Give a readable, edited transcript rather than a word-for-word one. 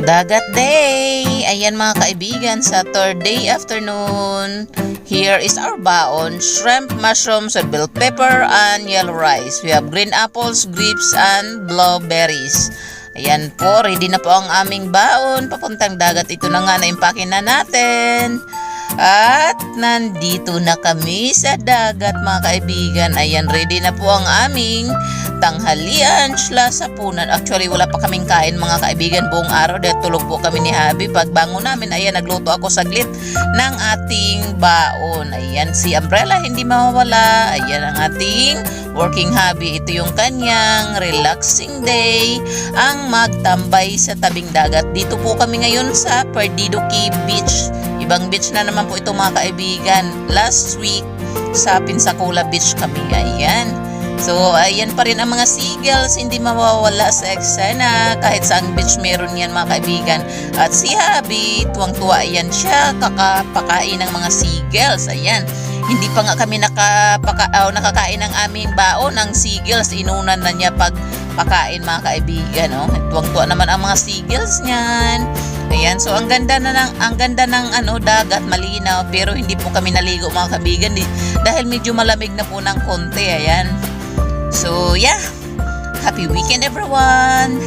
Dagat day! Ayan mga kaibigan, Saturday afternoon. Here is our baon, shrimp, mushrooms, and bell pepper, and yellow rice. We have green apples, grapes, and blueberries. Ayan po, ready na po ang aming baon. Papuntang dagat, ito na nga, na-impake na natin. At nandito na kami sa dagat mga kaibigan. Ayan, ready na po ang aming tanghalian sa punan. Actually, wala pa kaming kain mga kaibigan buong araw dahil tulog po kami ni Habi. Pagbangon namin, ayan, nagluto ako saglit ng ating baon. Ayan, si Umbrella hindi mawawala. Ayan ang ating working hobby. Ito yung kanyang relaxing day, ang magtambay sa tabing dagat. Dito po kami ngayon sa Perdido Cay Beach. Ibang beach na naman po ito mga kaibigan. Last week sa Pensacola Beach kami. Ayan. So, ayan pa rin ang mga seagulls, hindi mawawala sa eksena. Kahit saang beach meron yan mga kaibigan. At si Habi, tuwang-tuwa yan siya, kakapakain ng mga seagulls. Ayan. Hindi pa nga kami nakakain ng aming baon ng seagulls. Inunan na niya pagpakain mga kaibigan. Oh. Tuwang-tuwa naman ang mga seagulls niyan. Ayan, so ang ganda ng dagat, malinaw, pero hindi po kami naligo mga kaibigan dahil medyo malamig na po ng konti. Ayan. So, yeah. Happy weekend everyone.